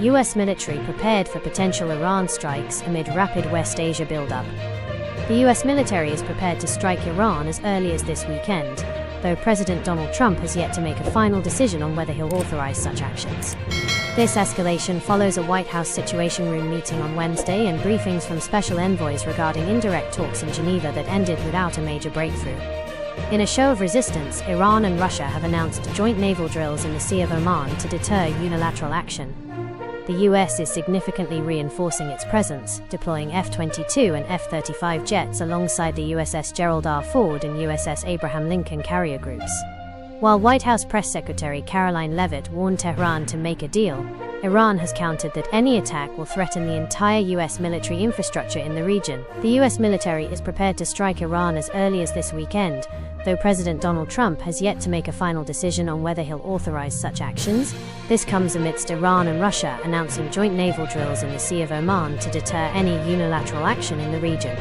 U.S. military prepared for potential Iran strikes amid rapid West Asia buildup. The U.S. military is prepared to strike Iran as early as this weekend, though President Donald Trump has yet to make a final decision on whether he'll authorize such actions. This escalation follows a White House Situation Room meeting on Wednesday and briefings from special envoys regarding indirect talks in Geneva that ended without a major breakthrough. In a show of resistance, Iran and Russia have announced joint naval drills in the Sea of Oman to deter unilateral action. The U.S. is significantly reinforcing its presence, deploying F-22 and F-35 jets alongside the USS Gerald R. Ford and USS Abraham Lincoln carrier groups. While White House Press Secretary Caroline Leavitt warned Tehran to make a deal, Iran has countered that any attack will threaten the entire U.S. military infrastructure in the region. The U.S. military is prepared to strike Iran as early as this weekend, though President Donald Trump has yet to make a final decision on whether he'll authorize such actions. This comes amidst Iran and Russia announcing joint naval drills in the Sea of Oman to deter any unilateral action in the region.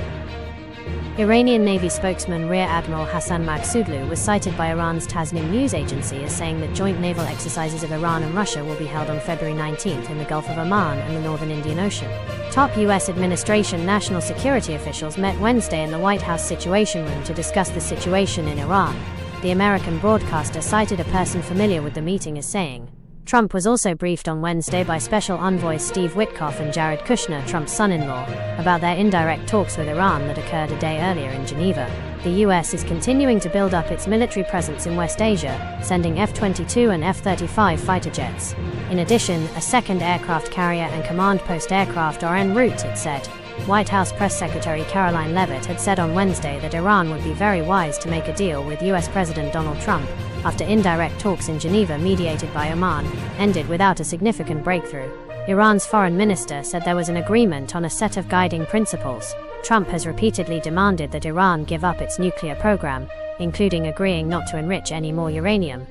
Iranian Navy spokesman Rear Admiral Hassan Maqsoodloo was cited by Iran's Tasnim news agency as saying that joint naval exercises of Iran and Russia will be held on February 19th in the Gulf of Oman and the northern Indian Ocean. Top U.S. administration national security officials met Wednesday in the White House Situation Room to discuss the situation in Iran. The American broadcaster cited a person familiar with the meeting as saying, Trump was also briefed on Wednesday by Special Envoys Steve Witkoff and Jared Kushner, Trump's son-in-law, about their indirect talks with Iran that occurred a day earlier in Geneva. The U.S. is continuing to build up its military presence in West Asia, sending F-22 and F-35 fighter jets. In addition, a second aircraft carrier and command post aircraft are en route, it said. White House Press Secretary Caroline Leavitt had said on Wednesday that Iran would be very wise to make a deal with U.S. President Donald Trump, after indirect talks in Geneva mediated by Oman ended without a significant breakthrough. Iran's foreign minister said there was an agreement on a set of guiding principles. Trump has repeatedly demanded that Iran give up its nuclear program, including agreeing not to enrich any more uranium.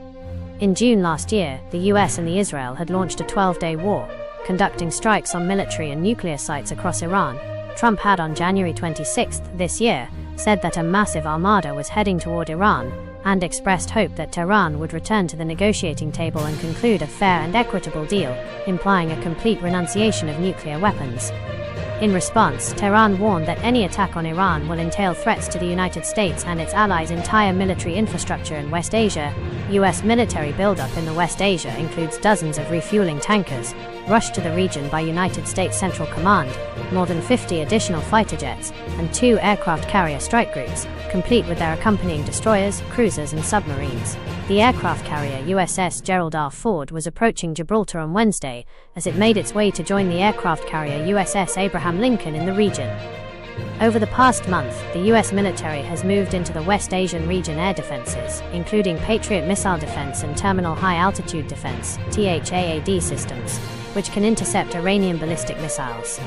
In June last year, the US and Israel had launched a 12-day war, conducting strikes on military and nuclear sites across Iran. Trump had on January 26 this year said that a massive armada was heading toward Iran, and expressed hope that Tehran would return to the negotiating table and conclude a fair and equitable deal, implying a complete renunciation of nuclear weapons. In response, Tehran warned that any attack on Iran will entail threats to the United States and its allies' entire military infrastructure in West Asia. U.S. military buildup in the West Asia includes dozens of refueling tankers, rushed to the region by United States Central Command, more than 50 additional fighter jets, and 2 aircraft carrier strike groups, complete with their accompanying destroyers, cruisers and submarines. The aircraft carrier USS Gerald R. Ford was approaching Gibraltar on Wednesday as it made its way to join the aircraft carrier USS Abraham Lincoln in the region. Over the past month, the U.S. military has moved into the West Asian region air defenses, including Patriot missile defense and terminal high-altitude defense (THAAD) systems, which can intercept Iranian ballistic missiles.